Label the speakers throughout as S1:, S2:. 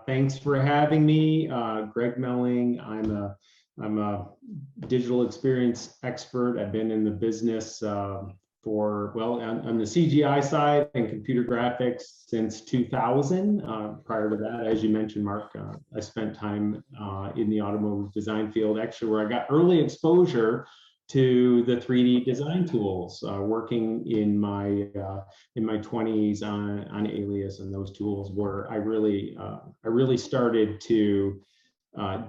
S1: Thanks for having me, Greg Melling. I'm a digital experience expert. I've been in the business on the CGI side and computer graphics since 2000. Prior to that, as you mentioned, Mark, I spent time in the automotive design field, actually, where I got early exposure to the 3D design tools, working in my 20s on Alias and those tools, where I really started to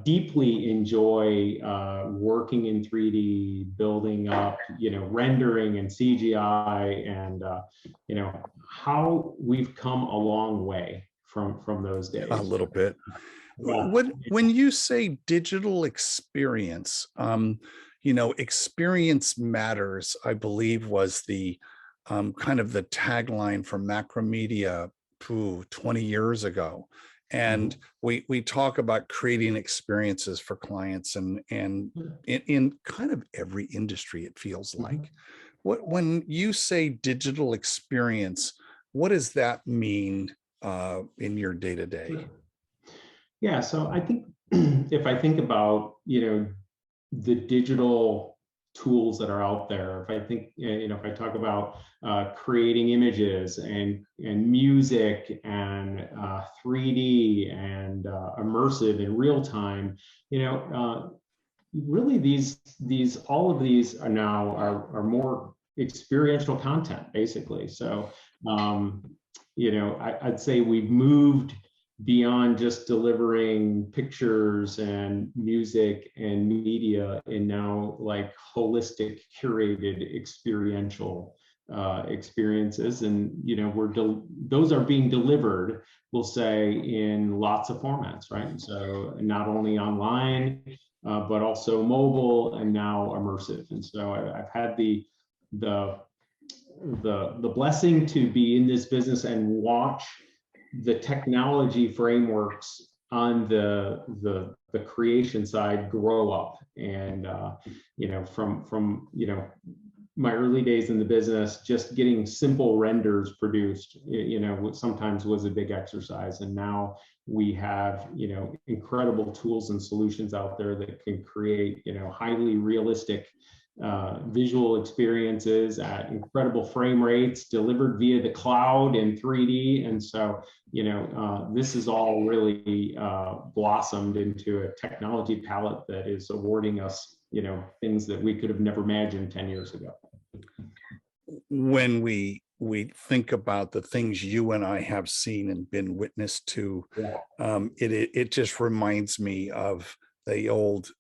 S1: deeply enjoy working in 3D, building up, rendering and CGI, and how we've come a long way from those days.
S2: A little bit. When you say digital experience, experience matters, I believe, was the kind of the tagline for Macromedia 20 years ago. And we talk about creating experiences for clients and in kind of every industry, it feels like. When you say digital experience, what does that mean in your day-to-day?
S1: Yeah, so I think if I think about, the digital tools that are out there, if I think, if I talk about creating images and music and 3D and immersive in real time, really all of these are now are more experiential content, basically. So, I'd say we've moved beyond just delivering pictures and music and media, and now like holistic, curated, experiential experiences. And those are being delivered, we'll say, in lots of formats, right? So not only online, but also mobile and now immersive. And so I've had the blessing to be in this business and watch the technology frameworks on the creation side grow up. And from my early days in the business, just getting simple renders produced, sometimes was a big exercise. And now we have incredible tools and solutions out there that can create highly realistic visual experiences at incredible frame rates, delivered via the cloud in 3D. And so, this is all really blossomed into a technology palette that is awarding us, things that we could have never imagined 10 years ago.
S2: When we think about the things you and I have seen and been witness to, it just reminds me of the old,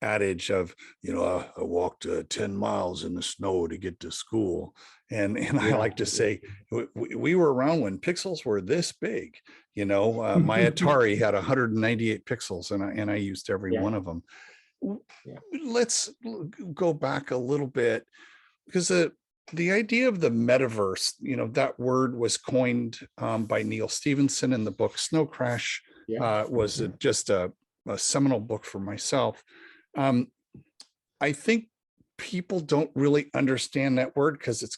S2: adage of, I walked 10 miles in the snow to get to school. And I like to say, we were around when pixels were this big. My Atari had 198 pixels and I used every one of them. Let's go back a little bit, because the idea of the metaverse, that word was coined by Neil Stephenson in the book Snow Crash. Was just a seminal book for myself. I think people don't really understand that word, because it's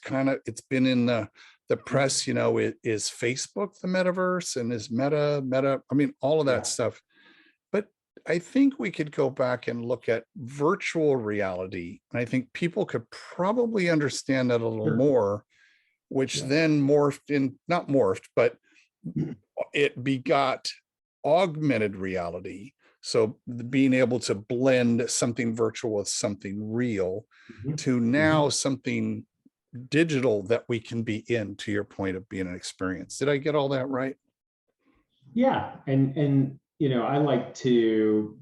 S2: been in the press. Is Facebook the metaverse, and is Meta, I mean, all of that stuff. But I think we could go back and look at virtual reality, and I think people could probably understand that a little more, which then not morphed, but it begot augmented reality. So being able to blend something virtual with something real to now something digital that we can be in, to your point of being an experience. Did I get all that right?
S1: Yeah. And I like to,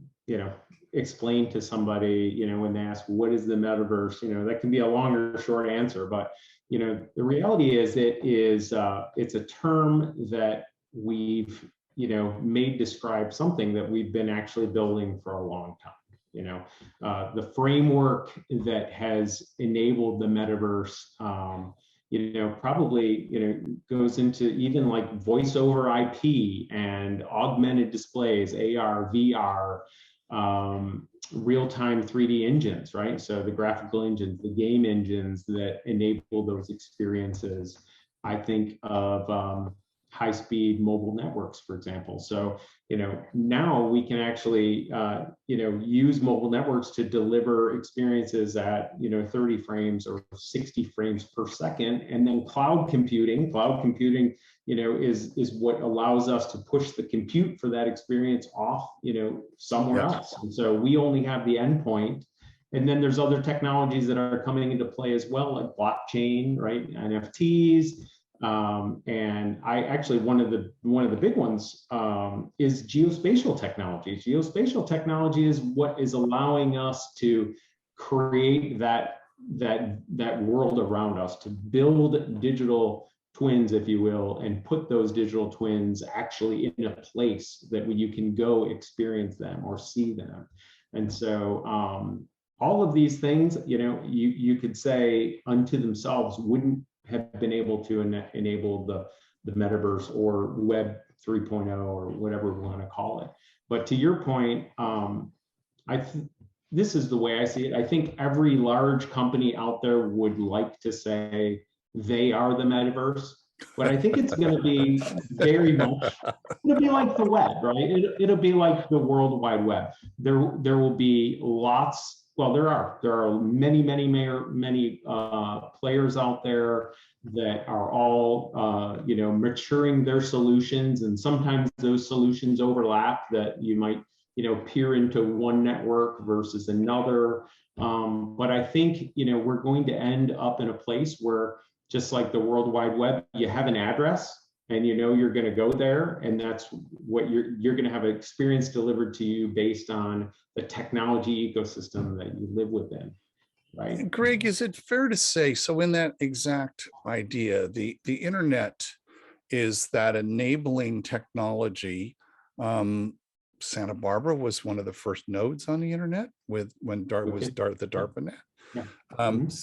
S1: explain to somebody, when they ask, what is the metaverse? That can be a long or short answer, but, the reality is it's a term that we've may describe something that we've been actually building for a long time. The framework that has enabled the metaverse, probably, goes into even like voice over IP and augmented displays, AR, VR, real-time 3D engines, right? So the graphical engines, the game engines that enable those experiences. I think of high-speed mobile networks, for example. So, now we can actually, use mobile networks to deliver experiences at, 30 frames or 60 frames per second. And then cloud computing, is what allows us to push the compute for that experience off, somewhere else. And so we only have the endpoint. And then there's other technologies that are coming into play as well, like blockchain, right? NFTs. And I actually, one of the big ones is geospatial technology. Geospatial technology is what is allowing us to create that world around us, to build digital twins, if you will, and put those digital twins actually in a place that you can go experience them or see them. And so all of these things, you could say unto themselves wouldn't have been able to enable the metaverse or web 3.0 or whatever we want to call it. But to your point, this is the way I see it. I think every large company out there would like to say they are the metaverse, but I think it's going to be very much, it'll be like the web, right? It'll be like the World Wide Web. There will be lots. Well, there are many players out there that are all maturing their solutions, and sometimes those solutions overlap, that you might peer into one network versus another. But I think we're going to end up in a place where, just like the World Wide Web, you have an address and you're going to go there, and that's what you're going to have an experience delivered to you based on the technology ecosystem that you live within, right?
S2: Greg, is it fair to say, so in that exact idea, the internet is that enabling technology? Santa Barbara was one of the first nodes on the internet when the DARPANet.
S1: Yeah.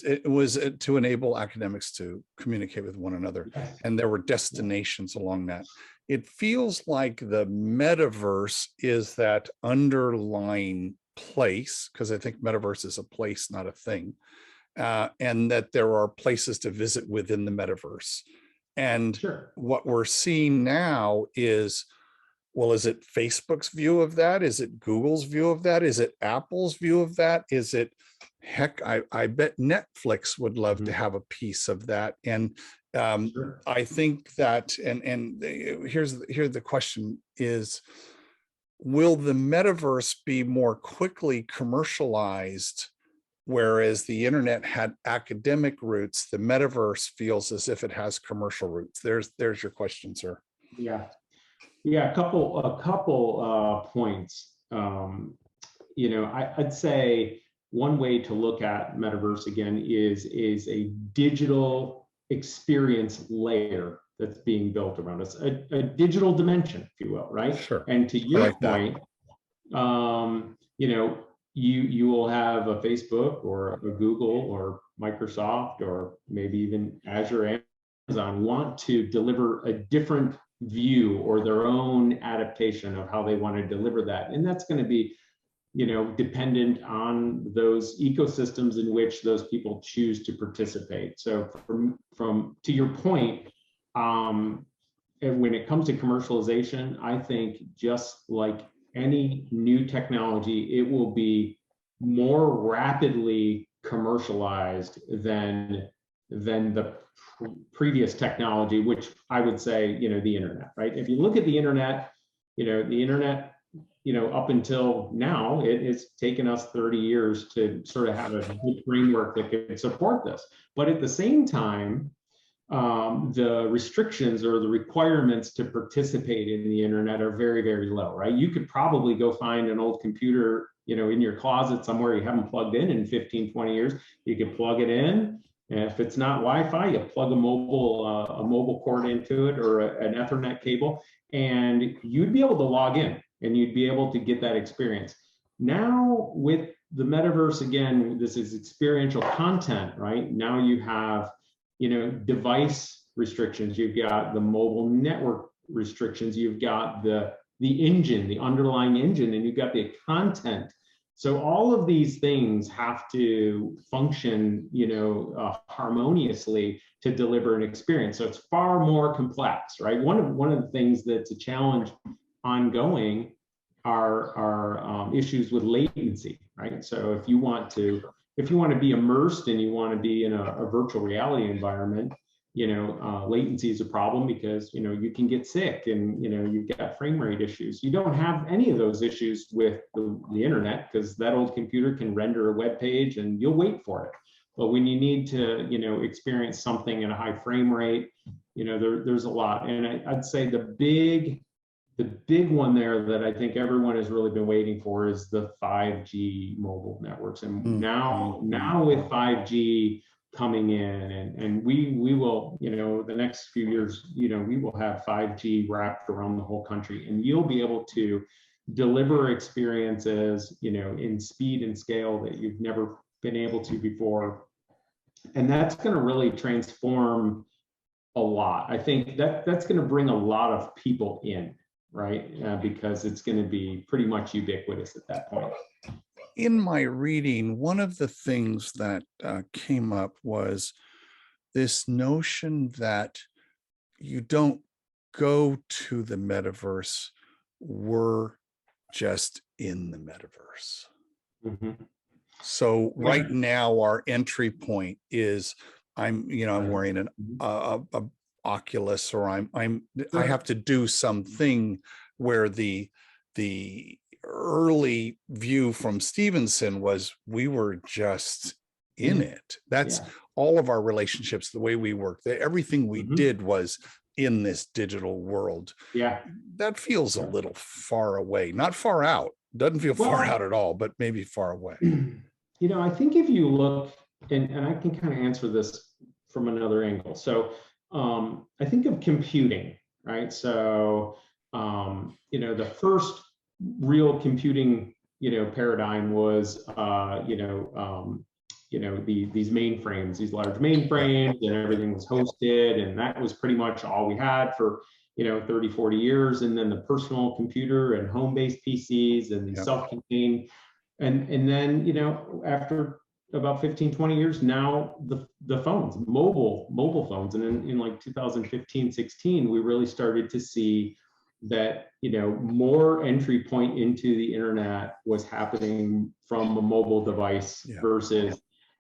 S2: It was to enable academics to communicate with one another, and there were destinations along that. It feels like the metaverse is that underlying place, because I think metaverse is a place, not a thing, and that there are places to visit within the metaverse. And what we're seeing now is, well, is it Facebook's view of that? Is it Google's view of that? Is it Apple's view of that? Is it, heck, I bet Netflix would love to have a piece of that. And I think that, and here's the question is, will the metaverse be more quickly commercialized? Whereas the internet had academic roots, the metaverse feels as if it has commercial roots. There's your question, sir.
S1: Yeah, a couple points. I'd say one way to look at metaverse again is a digital experience layer that's being built around us, a digital dimension, if you will, right?
S2: Sure.
S1: And to your point, you will have a Facebook or a Google or Microsoft or maybe even Azure, Amazon want to deliver a different view or their own adaptation of how they want to deliver that. And that's going to be, dependent on those ecosystems in which those people choose to participate. So from to your point, and when it comes to commercialization, I think just like any new technology, it will be more rapidly commercialized than the previous technology, which I would say, the internet, right? If you look at the internet, up until now, it's taken us 30 years to sort of have a good framework that could support this. But at the same time, the restrictions or the requirements to participate in the internet are very, very low, right? You could probably go find an old computer, in your closet somewhere you haven't plugged in 15, 20 years. You can plug it in. And if it's not Wi-Fi, you plug a mobile cord into it or an Ethernet cable, and you'd be able to log in and you'd be able to get that experience. Now with the metaverse, again, this is experiential content, right? Now you have, device restrictions, you've got the mobile network restrictions, you've got the engine, the underlying engine, and you've got the content So all of these things have to function, harmoniously to deliver an experience. So it's far more complex, right? One of the things that's a challenge ongoing are issues with latency, right? So if you want to be immersed and you want to be in a virtual reality environment, latency is a problem because you can get sick and you've got frame rate issues. You don't have any of those issues with the internet, because that old computer can render a web page and you'll wait for it. But when you need to experience something at a high frame rate, there's a lot. And I'd say the big one there that I think everyone has really been waiting for is the 5G mobile networks. And now with 5G coming in, and we will, the next few years, we will have 5G wrapped around the whole country, and you'll be able to deliver experiences, in speed and scale that you've never been able to before. And that's going to really transform a lot. I think that's going to bring a lot of people in, right? Because it's going to be pretty much ubiquitous at that point.
S2: In my reading, one of the things that came up was this notion that you don't go to the metaverse, we're just in the metaverse.
S1: Mm-hmm.
S2: So right now, our entry point is I'm wearing an Oculus, or I have to do something where the early view from Stevenson was we were just in it. That's all of our relationships, the way we work, everything we did was in this digital world.
S1: Yeah.
S2: That feels a little far away, not far out. Doesn't feel far out at all, but maybe far away.
S1: I think if you look, and I can kind of answer this from another angle. So I think of computing, right? So, the first real computing, paradigm was, these mainframes, these large mainframes, and everything was hosted, and that was pretty much all we had for 30, 40 years. And then the personal computer and home-based PCs and these self-contained, and then after about 15, 20 years, now the phones, mobile phones. And in like 2015, 16, we really started to see that more entry point into the internet was happening from a mobile device versus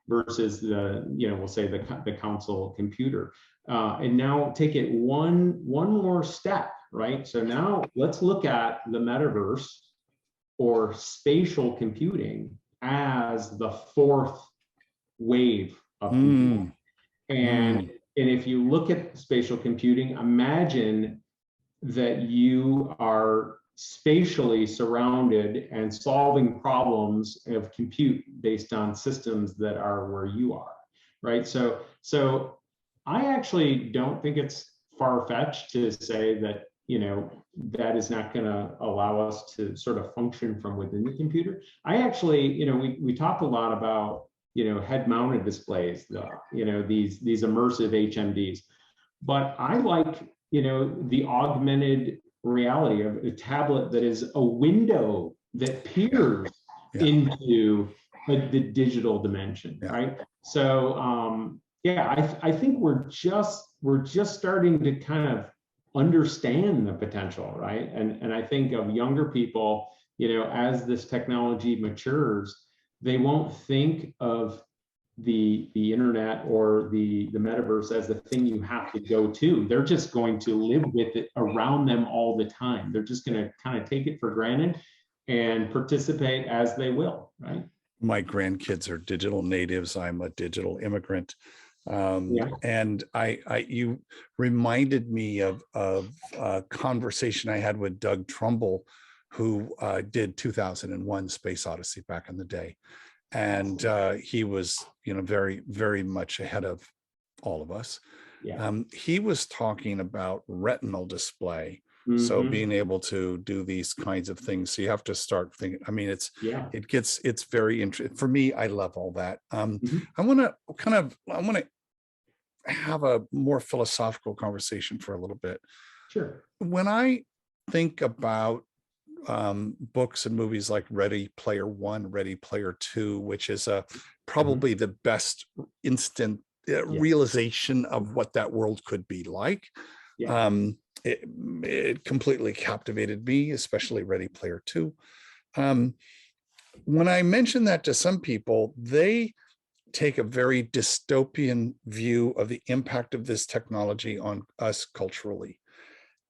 S1: the we'll say the console computer. And now take it one more step, right? So now let's look at the metaverse or spatial computing as the fourth wave of computing. And if you look at spatial computing, imagine that you are spatially surrounded and solving problems of compute based on systems that are where you are, right? So I actually don't think it's far-fetched to say that that is not going to allow us to sort of function from within the computer. I actually, we talk a lot about head-mounted displays, these immersive HMDs, but I like the augmented reality of a tablet that is a window that peers into the digital dimension, right? So I think we're just starting to kind of understand the potential, right? And I think of younger people, as this technology matures, they won't think of the internet or the metaverse as the thing you have to go to. They're just going to live with it around them all the time. They're just going to kind of take it for granted and participate as they will, right?
S2: My grandkids are digital natives. I'm a digital immigrant. And you reminded me of a conversation I had with Doug Trumbull, who did 2001 Space Odyssey back in the day. And he was, very, very much ahead of all of us. He was talking about retinal display. So being able to do these kinds of things, so you have to start thinking. I mean, it's very interesting for me. I love all that. I want to have a more philosophical conversation for a little bit.
S1: Sure.
S2: When I think about books and movies like Ready Player One, Ready Player Two, which is probably the best instant
S1: Yeah.
S2: realization of what that world could be like.
S1: Yeah.
S2: It completely captivated me, especially Ready Player Two. When I mention that to some people, they take a very dystopian view of the impact of this technology on us culturally.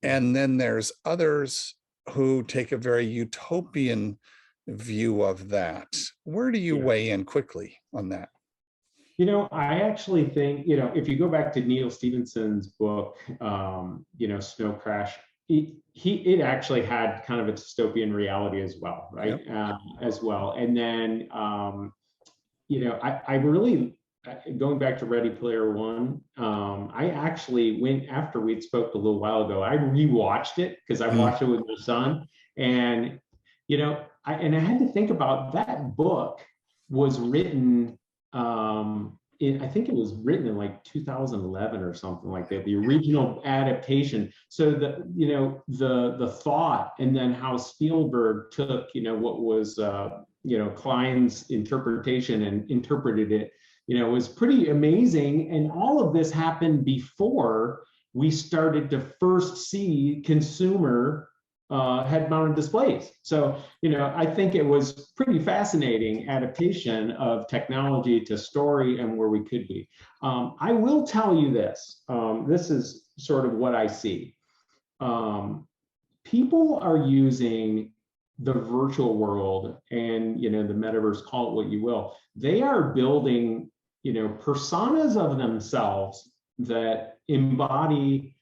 S2: And then there's others who take a very utopian view of that. Where do you
S1: Yeah.
S2: weigh in quickly on that?
S1: I actually think, if you go back to Neil Stephenson's book, Snow Crash, it actually had kind of a dystopian reality as well, right?
S2: Yep.
S1: As well. And then, I really, going back to Ready Player One, I actually went after we'd spoke a little while ago. I rewatched it because I watched it with my son, and I had to think about that book was written. I think it was written in like 2011 or something like that. The original adaptation. So the thought, and then how Spielberg took what was Klein's interpretation and interpreted it, was pretty amazing. And all of this happened before we started to first see consumer head-mounted displays. So, I think it was pretty fascinating adaptation of technology to story and where we could be. I will tell you this. This is sort of what I see. People are using the virtual world and the metaverse, call it what you will. They are building personas of themselves that embody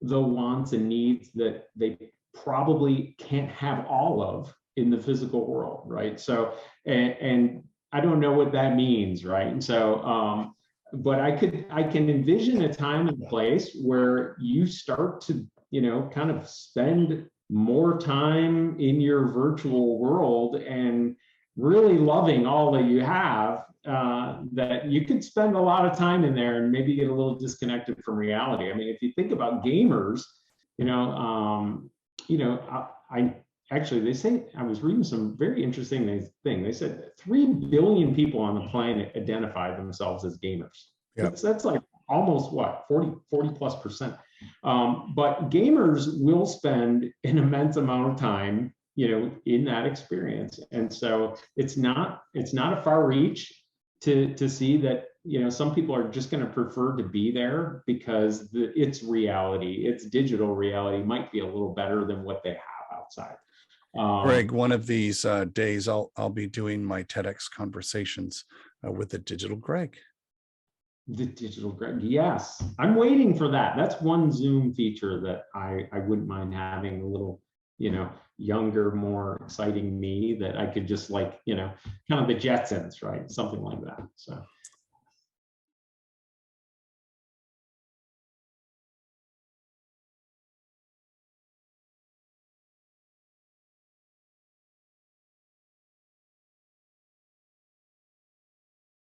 S1: the wants and needs that they probably can't have all of in the physical world, right? So, and I don't know what that means, right? And so, but I can envision a time and place where you start to, kind of spend more time in your virtual world and really loving all that you have, that you could spend a lot of time in there and maybe get a little disconnected from reality. I mean, if you think about gamers, I actually, they say, I was reading some very interesting thing. They said 3 billion people on the planet identify themselves as gamers. Yep. That's like almost what, 40+%. But gamers will spend an immense amount of time, in that experience. And so it's not a far reach to see that, some people are just going to prefer to be there because its reality, its digital reality might be a little better than what they have outside.
S2: Greg, one of these days I'll be doing my TEDx conversations with the digital Greg.
S1: The digital Greg, yes. I'm waiting for that. That's one Zoom feature that I wouldn't mind having, a little, younger, more exciting me that I could just kind of the Jetsons, right? Something like that. So